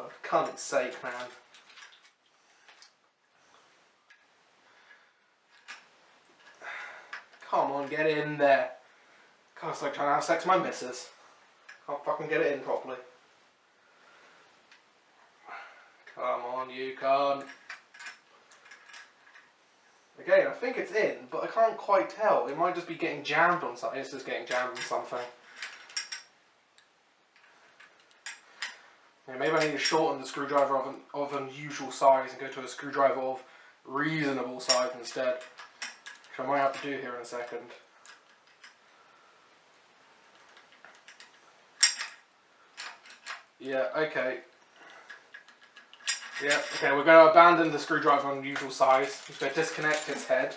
For cunt's sake, man. Come on, get in there. God, it's like trying to have sex with my missus. Can't fucking get it in properly. Come on, you can't. Again, I think it's in, but I can't quite tell. It might just be getting jammed on something. It's just getting jammed on something. Yeah, maybe I need to shorten the screwdriver of unusual size and go to a screwdriver of reasonable size instead. Which I might have to do here in a second. Yeah, okay. Yeah, okay, we're going to abandon the screwdriver of unusual size. We're going to disconnect its head.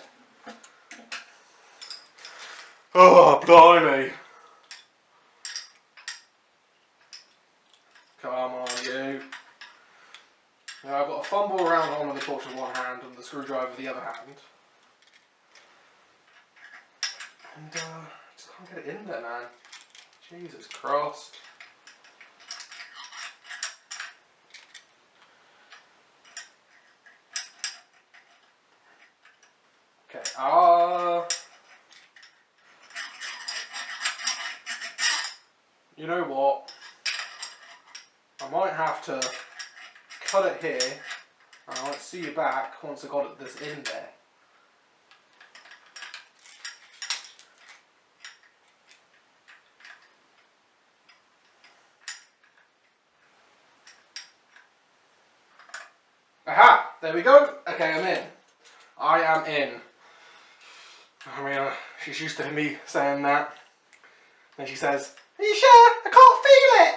Oh, blimey. Come on, you. Now I've got to fumble around on the torch with one hand and the screwdriver with the other hand. And just can't get it in there, man. Jesus Christ. Okay, you know what? I might have to cut it here, and I might see you back once I got this in there. Aha! There we go. Okay, I'm in. I am in. I mean, she's used to me saying that. And she says, "Are you sure? I can't feel it."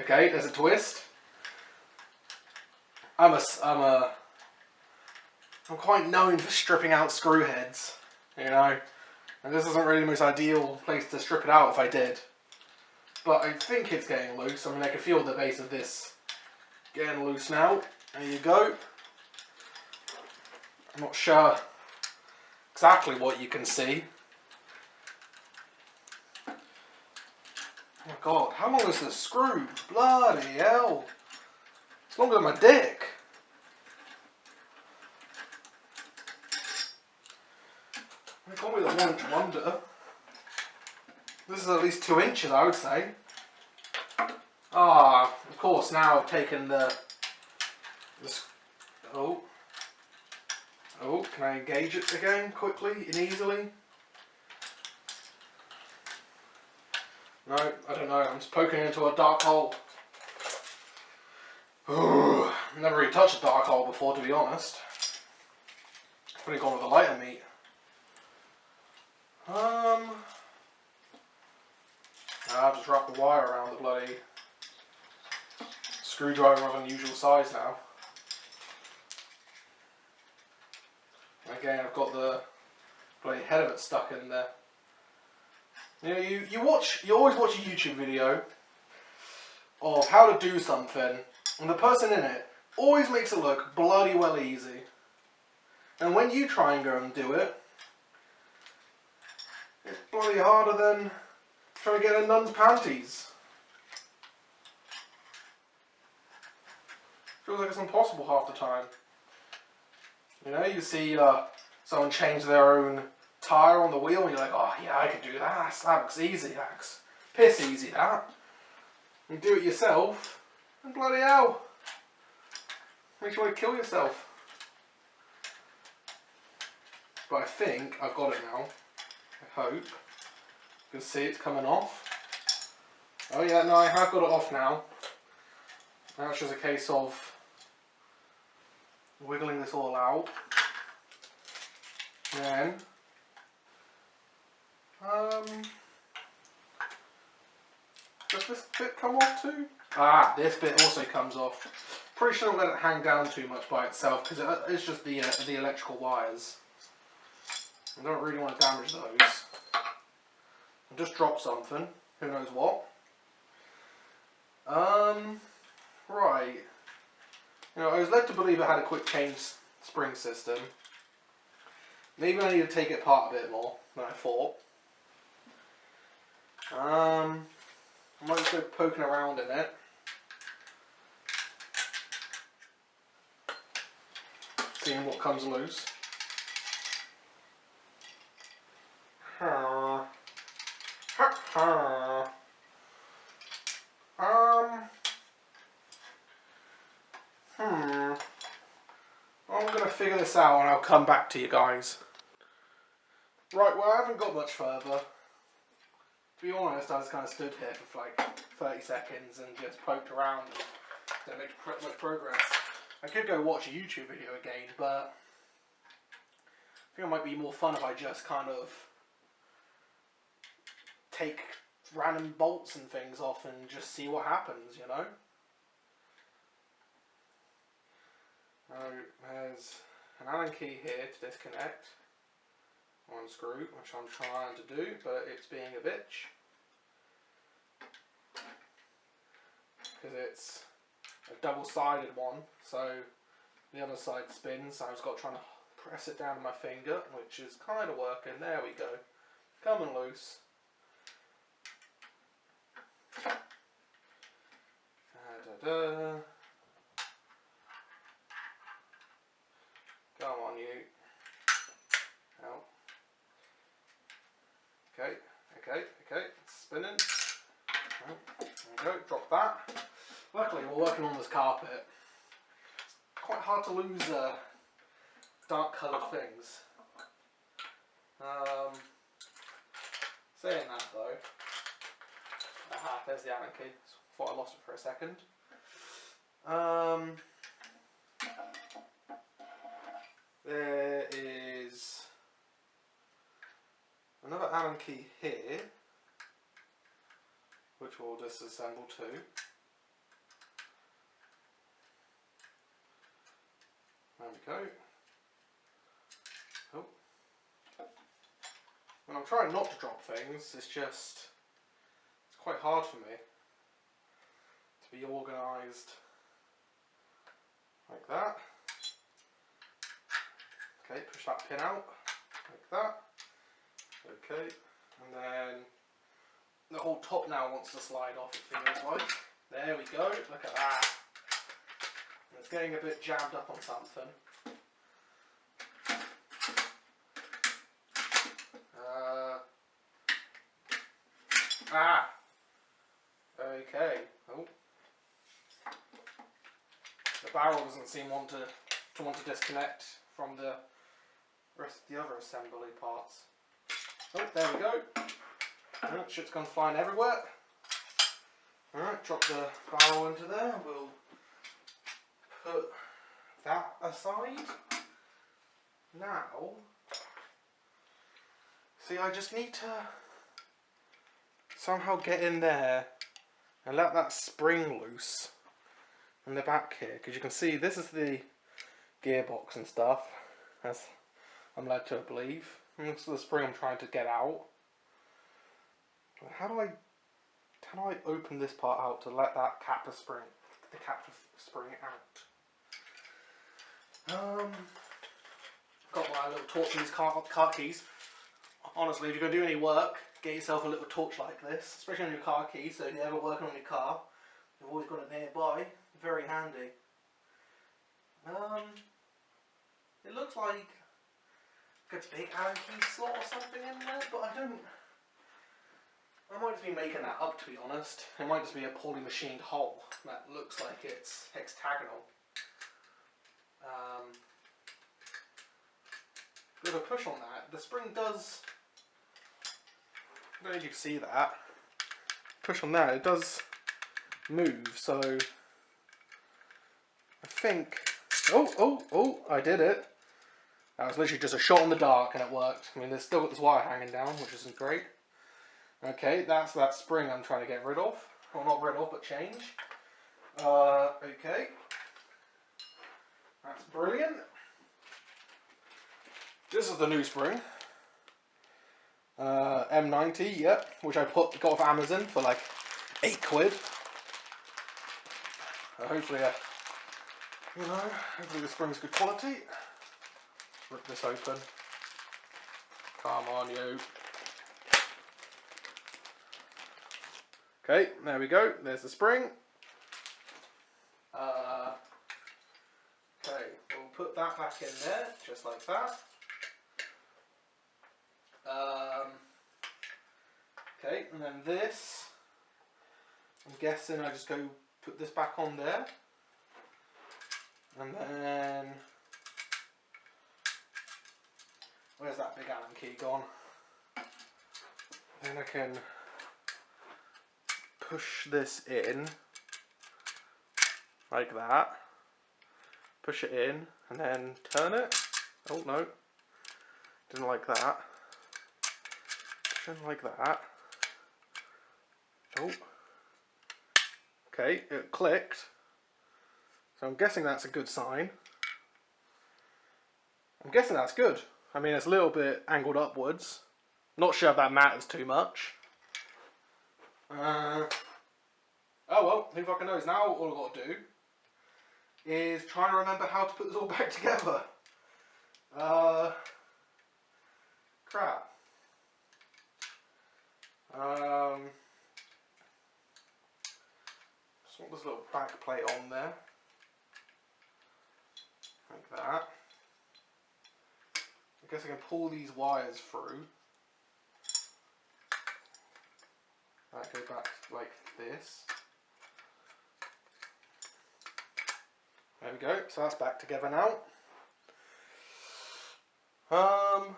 Okay, there's a twist. I'm quite known for stripping out screw heads, you know. And this isn't really the most ideal place to strip it out if I did. But I think it's getting loose. I mean, I can feel the base of this getting loose now. There you go. I'm not sure exactly what you can see. Oh my god, how long is this screw? Bloody hell. It's longer than my dick. They call me the 1 inch wonder. This is at least 2 inches, I would say. Ah, of course, now I've taken this. Oh, can I engage it again quickly and easily? No, I don't know. I'm just poking into a dark hole. I've never really touched a dark hole before, to be honest. I've only gone with a lighter meat. I'll just wrap the wire around the bloody screwdriver of unusual size now. Again, I've got the bloody head of it stuck in there. You know, you always watch a YouTube video of how to do something, and the person in it always makes it look bloody well easy. And when you try and go and do it, it's bloody harder than trying to get a nun's panties. Feels like it's impossible half the time. You know, you see someone change their own tyre on the wheel and you're like, oh yeah, I could do that. That looks easy, that looks piss easy, that. You do it yourself, and bloody hell, makes you want to kill yourself. But I think I've got it now. I hope. You can see it's coming off. Oh yeah, no, I have got it off now. Now it's just a case of wiggling this all out. Then, does this bit come off too? Ah, this bit also comes off. Pretty sure I'll let it hang down too much by itself because it's just the electrical wires. I don't really want to damage those. I'll just drop something. Who knows what? Right. You know, I was led to believe it had a quick change spring system. Maybe I need to take it apart a bit more than I thought. I might just go poking around in it. seeing what comes loose. I'm going to figure this out and I'll come back to you guys. Right, well I haven't got much further. To be honest, I just kind of stood here for like 30 seconds and just poked around and didn't make much progress. I could go watch a YouTube video again, but I think it might be more fun if I just kind of take random bolts and things off and just see what happens, you know? There's an Allen key here to disconnect. One screw, which I'm trying to do, but it's being a bitch. Because it's a double-sided one, so the other side spins, so I've just got to try to press it down with my finger, which is kind of working. There we go. Coming loose. Da-da-da. Come on, you. Out. Okay, it's spinning. Right, there we go, drop that. Luckily, we're working on this carpet. It's quite hard to lose dark coloured things. Saying that though, there's the Allen key. Thought I lost it for a second. There is another Allen key here, which we'll disassemble too. There we go. Oh. When I'm trying not to drop things, it's quite hard for me to be organised like that. Okay, push that pin out like that. Okay, and then the whole top now wants to slide off, it feels like. There we go, look at that. And it's getting a bit jammed up on something. Okay. Oh. The barrel doesn't seem want to disconnect from the rest of the other assembly parts. Oh, there we go. Alright, shit's gone flying everywhere. Alright, drop the barrel into there. We'll put that aside. Now, see, I just need to somehow get in there and let that spring loose in the back here, because you can see this is the gearbox and stuff, as I'm led to believe. And this is the spring I'm trying to get out. How do I open this part out to let that captive spring out? Got my little torch and these car keys. Honestly, if you're going to do any work, get yourself a little torch like this, especially on your car keys, so if you're ever working on your car, you've always got it nearby. Very handy. It looks like a big Allen key slot or something in there, but I might just be making that up, to be honest. It might just be a poorly machined hole that looks like it's hexagonal. With a push on that, the spring does, I don't know if you can see that, push on that, it does move, so I think, oh, I did it. That was literally just a shot in the dark and it worked. I mean, there's still got this wire hanging down, which isn't great. Okay, that's that spring I'm trying to get rid of. Well, not rid of, but change. Okay. That's brilliant. This is the new spring. M90, yep, which I got off Amazon for like £8. Hopefully, hopefully the spring's good quality. Rip this open. Come on, you. Okay, there we go. There's the spring. Okay, we'll put that back in there, just like that. Okay, and then this, I'm guessing I just go put this back on there. And then, where's that big Allen key gone? Then I can push this in, like that. Push it in, and then turn it. Oh no, didn't like that. Didn't like that. Oh. Okay, it clicked. So I'm guessing that's a good sign. I'm guessing that's good. I mean, it's a little bit angled upwards. Not sure if that matters too much. Oh well, who fucking knows. Now all I've got to do is try and remember how to put this all back together. Crap. Just want this little back plate on there. Like that. I guess I can pull these wires through. That goes back like this. There we go, so that's back together now. I'm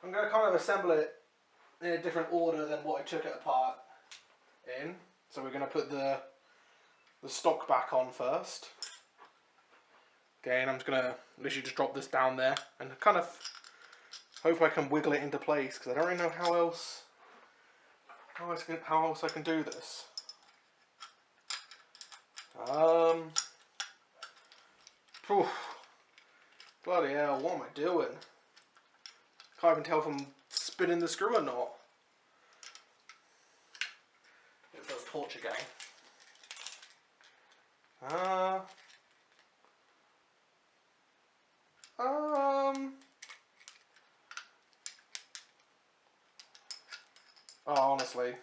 going to kind of assemble it in a different order than what I took it apart in. So we're going to put the stock back on first. Okay, and I'm just going to literally just drop this down there and kind of hope I can wiggle it into place, because I don't really know how else I can do this. Bloody hell, what am I doing? Can't even tell if I'm spinning the screw or not. It's a torch again. Oh, honestly,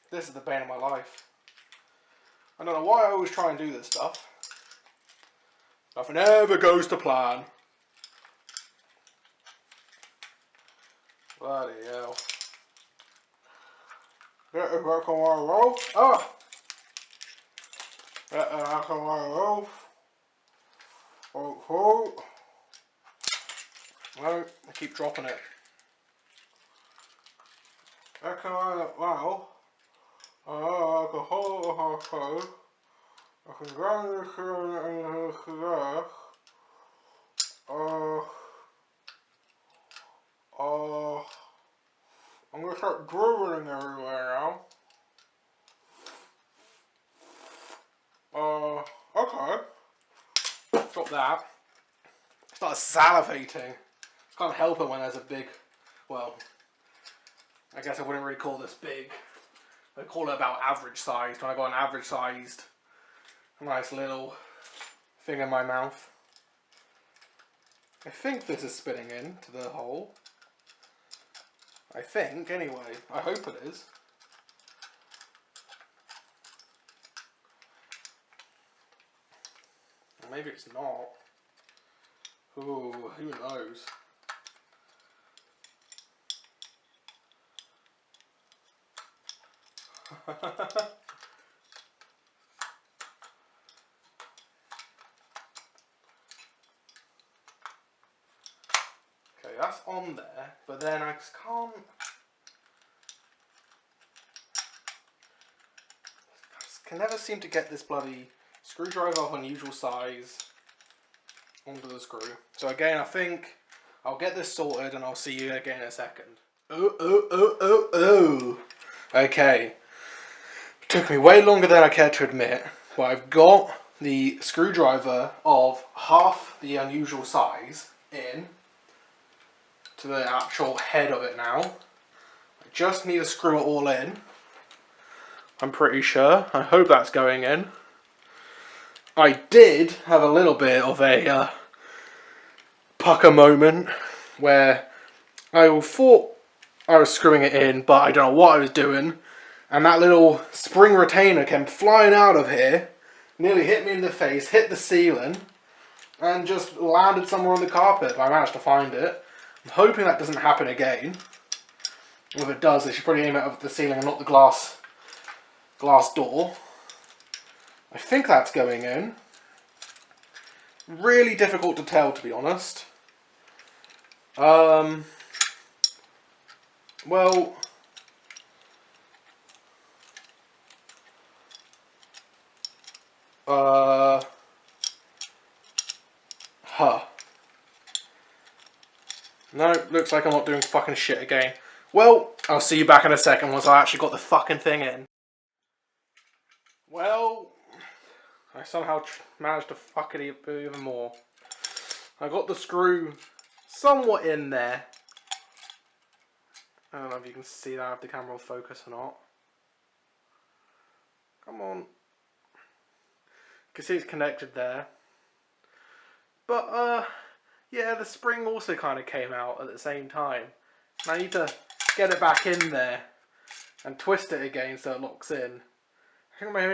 this is the bane of my life. I don't know why I always try and do this stuff. Nothing ever goes to plan. Bloody hell. Get it back on my rope. Ah! Get it back on my rope. Oh. No, I keep dropping it. Back on it now. I can hold it halfway. I can grind this into there. I'm gonna start dribbling everywhere now. Okay. Drop that. Start salivating. Can't help it when there's a big, well, I guess I wouldn't really call this big. I call it about average sized. When I got an average sized, nice little thing in my mouth. I think this is spinning into the hole. I think, anyway. I hope it is. Or maybe it's not. Ooh, who knows? Okay, that's on there, but then I just can't. I just can never seem to get this bloody screwdriver of unusual size onto the screw. So again, I think I'll get this sorted and I'll see you again in a second. Oh. Okay. Took me way longer than I care to admit, but I've got the screwdriver of half the unusual size in to the actual head of it now. I just need to screw it all in. I'm pretty sure. I hope that's going in. I did have a little bit of a pucker moment where I thought I was screwing it in, but I don't know what I was doing. And that little spring retainer came flying out of here, nearly hit me in the face, hit the ceiling. and just landed somewhere on the carpet. I managed to find it. I'm hoping that doesn't happen again. If it does, they should probably aim it up at the ceiling and not the glass door. I think that's going in. Really difficult to tell, to be honest. Well, no, looks like I'm not doing fucking shit again. Well, I'll see you back in a second once I actually got the fucking thing in. Well, I somehow managed to fuck it even more. I got the screw somewhat in there. I don't know if you can see that if the camera will focus or not. Come on. You can see it's connected there. But, yeah, the spring also kind of came out at the same time. And I need to get it back in there and twist it again so it locks in. I think my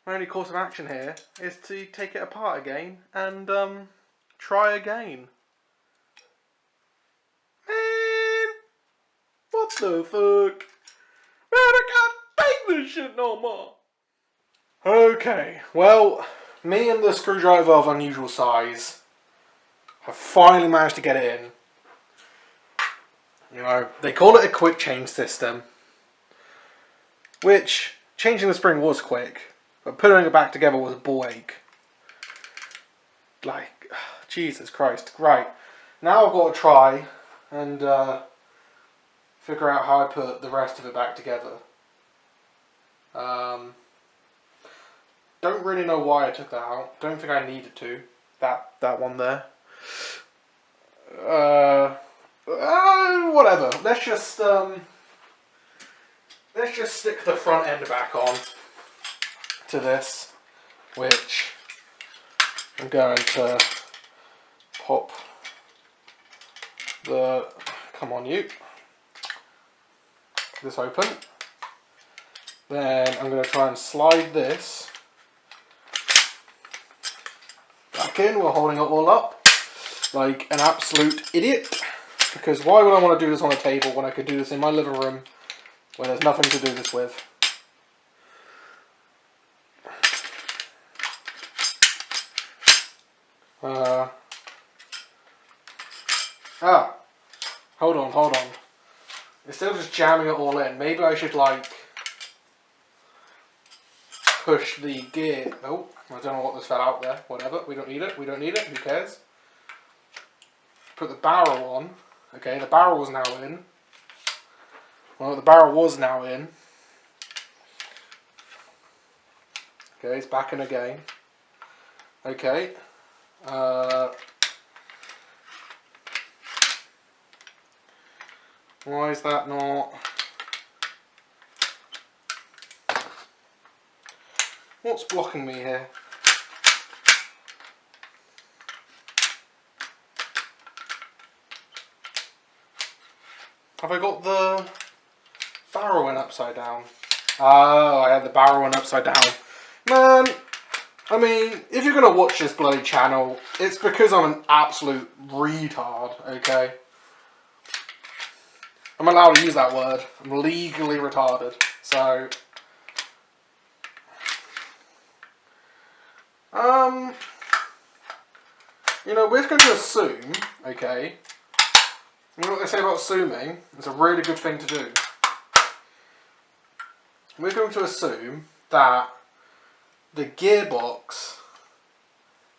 only course of action here is to take it apart again and try again. Man, what the fuck? Man, I can't take this shit no more. Okay, well, me and the screwdriver of unusual size have finally managed to get it in. You know, they call it a quick change system, which changing the spring was quick, but putting it back together was a ball ache. Like, Jesus Christ. Right, now I've got to try and figure out how I put the rest of it back together. Don't really know why I took that out. Don't think I needed to. That one there. Whatever. Let's just stick the front end back on to this, which I'm going to pop the, come on you, this open. Then I'm going to try and slide this back in while holding it all up like an absolute idiot. Because why would I want to do this on a table when I could do this in my living room where there's nothing to do this with? Hold on. Instead of just jamming it all in, maybe I should like push the gear. Oh, I don't know what this fell out there. Whatever, we don't need it. Who cares? Put the barrel on. Okay, the barrel was now in. Well, the barrel was now in. Okay, it's back in again. Okay. Why is that not... What's blocking me here? Have I got the barrel in upside down? Oh, I had the barrel in upside down. Man, I mean, if you're going to watch this bloody channel, it's because I'm an absolute retard, okay? I'm allowed to use that word. I'm legally retarded. So, you know, we're just going to assume, okay, you know what they say about assuming? It's a really good thing to do. We're going to assume that the gearbox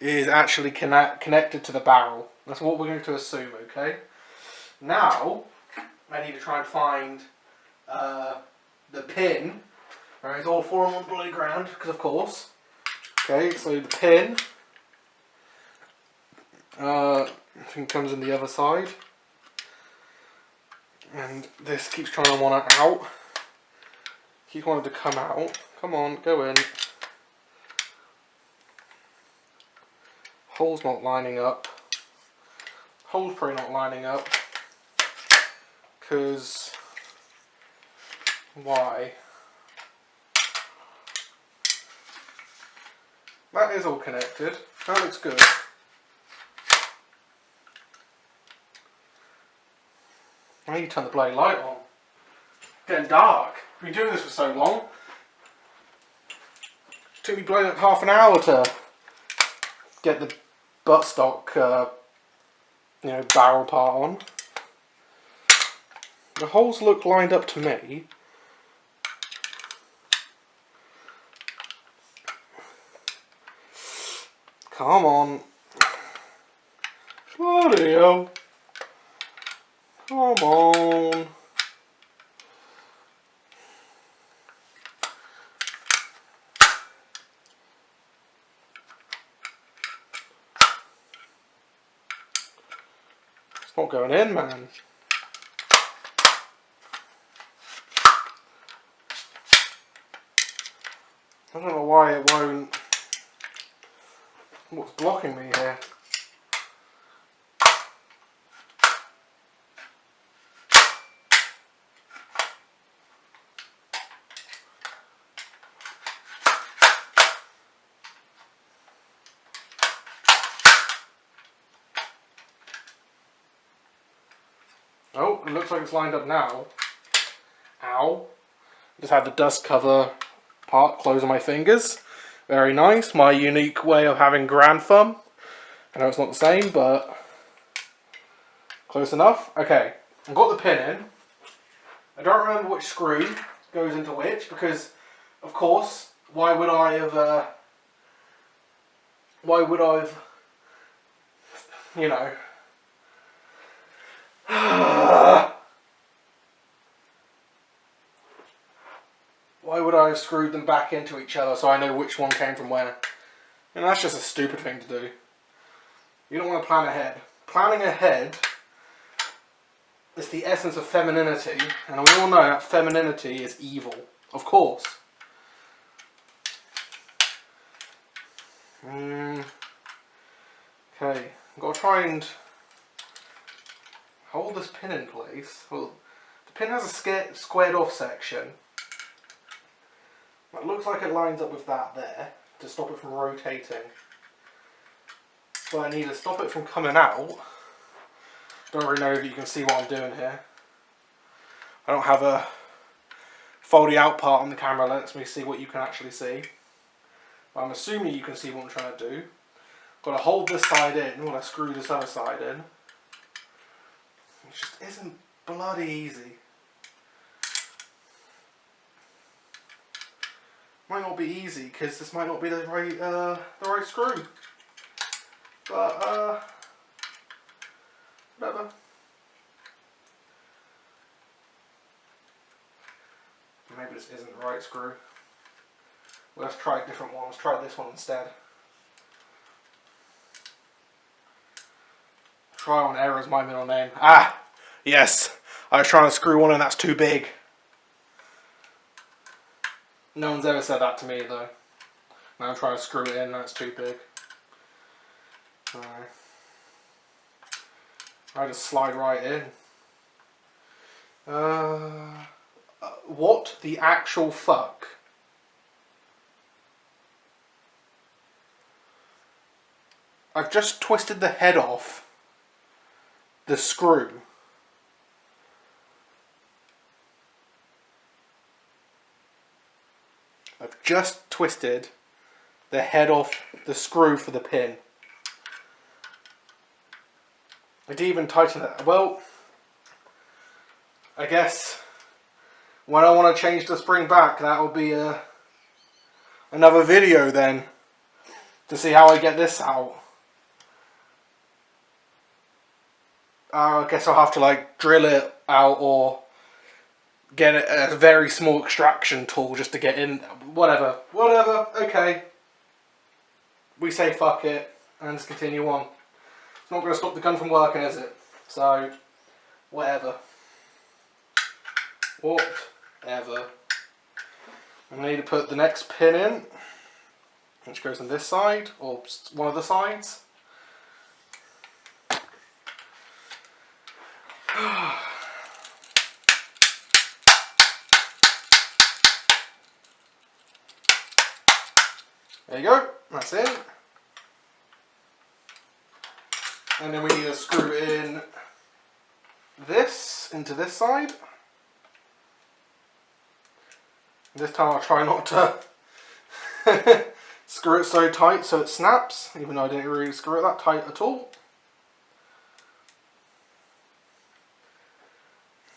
is actually connected to the barrel. That's what we're going to assume, okay? Now, I need to try and find the pin. Alright, it's all four on one bloody ground, because of course. Okay, so the pin, I think comes in the other side. And this keeps trying to want it out. Keeps wanting to come out. Come on, go in. Hole's not lining up. Hole's probably not lining up. Because... why? That is all connected. That looks good. I need to turn the bloody light on. It's getting dark. Been doing this for so long. Took me bloody like half an hour to get the buttstock, barrel part on. The holes look lined up to me. Come on. Bloody hell. Come on. It's not going in, man. I don't know why it won't. What's blocking me here? Oh, it looks like it's lined up now. Ow. Just had the dust cover part close on my fingers. Very nice. My unique way of having grand thumb. I know it's not the same, but close enough. Okay, I've got the pin in. I don't remember which screw goes into which because, of course, why would I have, why would I have screwed them back into each other so I know which one came from where? And that's just a stupid thing to do. You don't want to plan ahead. Planning ahead is the essence of femininity, and we all know that femininity is evil, of course. Okay, I've got to try and hold this pin in place. Well, the pin has a squared off section. It looks like it lines up with that there to stop it from rotating. But I need to stop it from coming out. Don't really know if you can see what I'm doing here. I don't have a foldy out part on the camera that lets me see what you can actually see. But I'm assuming you can see what I'm trying to do. Got to hold this side in while I screw this other side in. It just isn't bloody easy. Might not be easy because this might not be the right screw. But whatever. Maybe this isn't the right screw. Well, let's try a different one. Let's try this one instead. Trial and error is my middle name. Ah! Yes! I was trying to screw one and that's too big. No one's ever said that to me though. Now I'm trying to screw it in and that's too big. Alright. I just slide right in. What the actual fuck? I've just twisted the head off the screw. I've just twisted the head off the screw for the pin. I didn't even tighten it. Well, I guess when I want to change the spring back, that will be another video then to see how I get this out. I guess I'll have to like drill it out or get a very small extraction tool just to get in. Whatever, okay. We say fuck it and just continue on. It's not going to stop the gun from working, is it? So, whatever. Whatever. I need to put the next pin in, which goes on this side, or one of the sides. There you go. That's in. And then we need to screw in this into this side. This time I'll try not to screw it so tight so it snaps, even though I didn't really screw it that tight at all.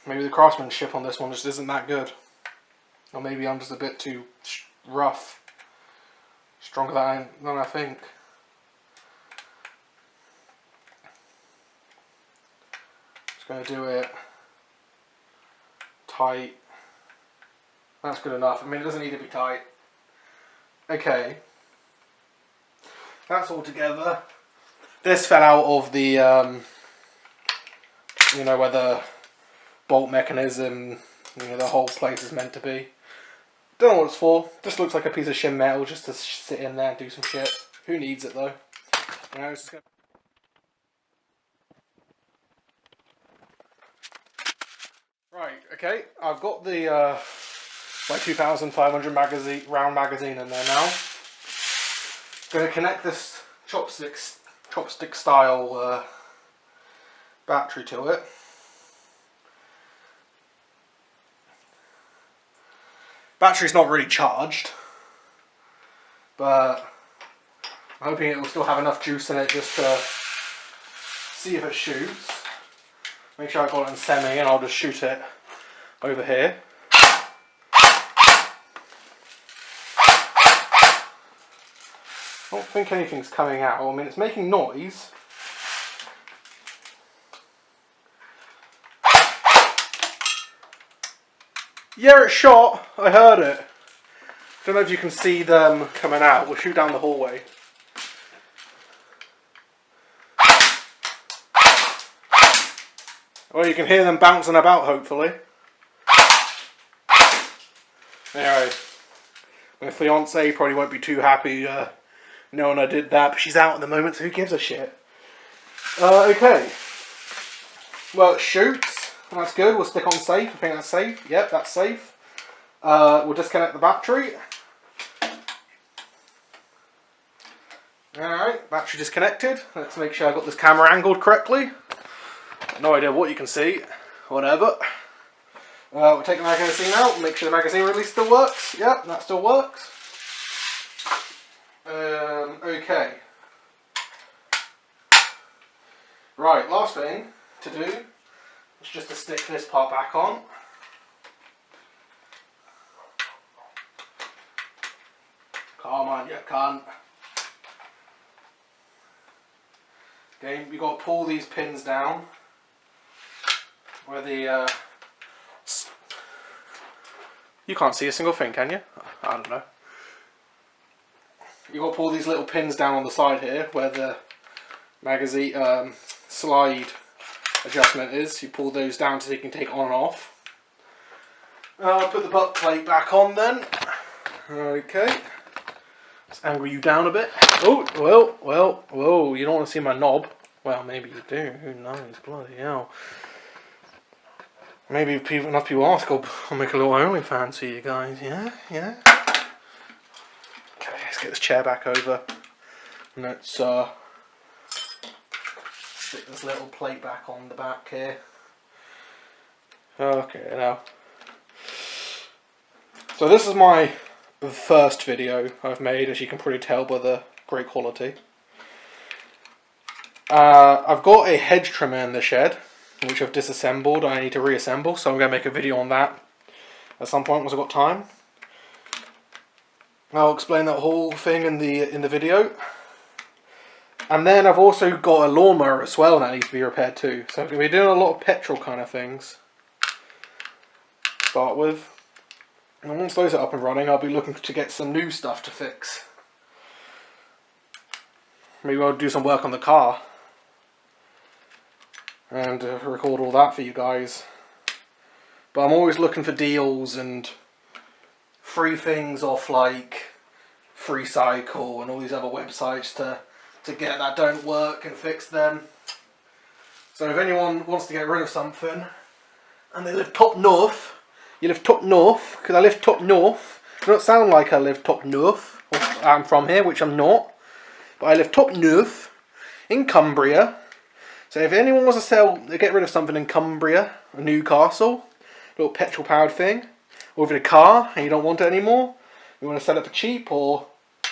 Maybe the craftsmanship on this one just isn't that good. Or maybe I'm just a bit too rough. Stronger than I think. Just going to do it tight. That's good enough. I mean, it doesn't need to be tight. Okay. That's all together. This fell out of the, you know, where the bolt mechanism, you know, the whole place is meant to be. Don't know what it's for. Just looks like a piece of shim metal just to sit in there and do some shit. Who needs it though? You know, it's just gonna... Right, okay. I've got the my 2500 round magazine in there now. Going to connect this chopstick style battery to it. Battery's not really charged, but I'm hoping it will still have enough juice in it just to see if it shoots. Make sure I got it in semi, and I'll just shoot it over here. I don't think anything's coming out. I mean, it's making noise. Yeah, it shot. I heard it. Don't know if you can see them coming out. We'll shoot down the hallway. Well, you can hear them bouncing about, hopefully. Anyway, my fiance probably won't be too happy knowing I did that, but she's out at the moment, so who gives a shit? Okay. Well, it shoots. That's good. We'll stick on safe. I think that's safe. Yep, that's safe. We'll disconnect the battery. Alright, battery disconnected. Let's make sure I got this camera angled correctly. No idea what you can see. Whatever. We'll take the magazine out, make sure the magazine release still works. Yep, that still works. Okay. Right, last thing to do is just to stick this part back on. Come on, you cunt. Okay, you've got to pull these pins down where the you can't see a single thing, can you? I don't know. You've got to pull these little pins down on the side here where the magazine slide adjustment is. You pull those down so you can take on and off. I'll put the butt plate back on then. Okay. Let's angle you down a bit. Oh, well, whoa, you don't want to see my knob. Well, maybe you do. Who knows? Bloody hell. Maybe if enough people ask, I'll make a little OnlyFans for you guys. Yeah, yeah. Okay, let's get this chair back over. And let's stick this little plate back on the back here. Okay, now. So this is my first video I've made, as you can probably tell by the great quality. I've got a hedge trimmer in the shed, which I've disassembled. I need to reassemble, so I'm going to make a video on that at some point once I've got time. I'll explain that whole thing in the video. And then I've also got a lawnmower as well that needs to be repaired too. So I'm going to be doing a lot of petrol kind of things to start with. And once those are up and running, I'll be looking to get some new stuff to fix. Maybe I'll do some work on the car and record all that for you guys. But I'm always looking for deals and free things off like Free Cycle and all these other websites to get that don't work and fix them. So if anyone wants to get rid of something and they live top north, you live top north, because I live top north. I don't sound like I live top north. I'm from here, which I'm not. But I live top north in Cumbria. So if anyone wants to get rid of something in Cumbria, or Newcastle, a little petrol powered thing, or if it's a car and you don't want it anymore, you want to sell it for cheap, or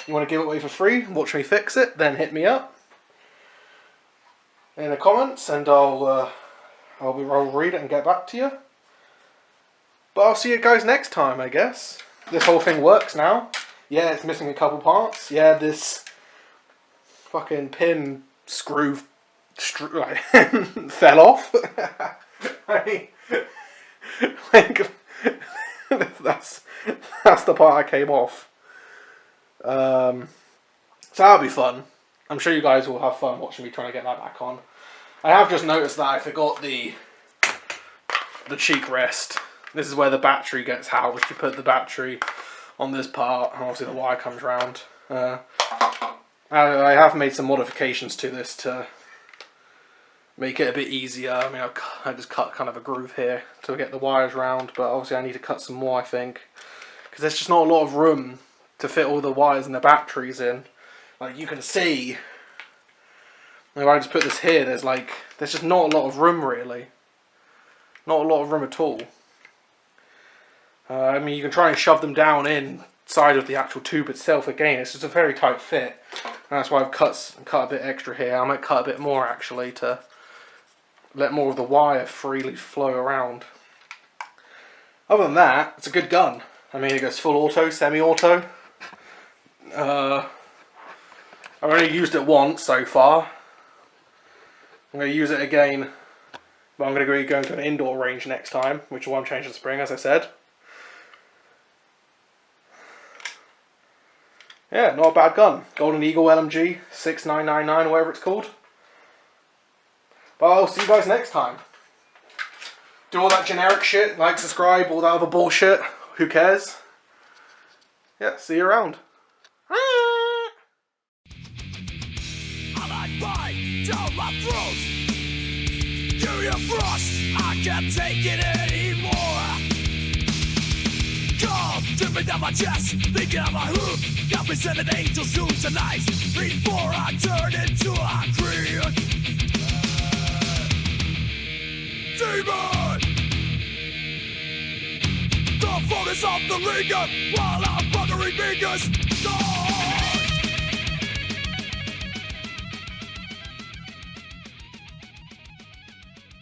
you want to give it away for free, watch me fix it, then hit me up in the comments and I'll read it and get back to you. But I'll see you guys next time, I guess. This whole thing works now. Yeah, it's missing a couple parts. Yeah, this fucking pin screw fell off. That's the part that came off. So that'll be fun. I'm sure you guys will have fun watching me trying to get that back on. I have just noticed that I forgot the cheek rest. This is where the battery gets housed. You put the battery on this part, and obviously the wire comes round. I have made some modifications to this to make it a bit easier. I mean, I just cut kind of a groove here to get the wires round, but obviously I need to cut some more, I think, because there's just not a lot of room to fit all the wires and the batteries in. Like you can see, if I just put this here, there's just not a lot of room really. Not a lot of room at all. I mean, you can try and shove them down inside of the actual tube itself. Again, it's just a very tight fit. And that's why I've cut a bit extra here. I might cut a bit more actually to let more of the wire freely flow around. Other than that, it's a good gun. I mean, it goes full auto, semi-auto. I've only used it once so far. I'm going to use it again, but I'm going to be going to an indoor range next time, which will change the spring, as I said. Yeah, not a bad gun. Golden Eagle LMG 6999, or whatever it's called. But I'll see you guys next time. Do all that generic shit, like, subscribe, all that other bullshit. Who cares? Yeah, see you around. Down my throat, give me a frost, I can't take it anymore. Come, dip me down my chest, thinking I'm a hoop, got me sending angels to tonight, before I turn into a creep. Demon! The focus of the ringer, while I'm buggering fingers.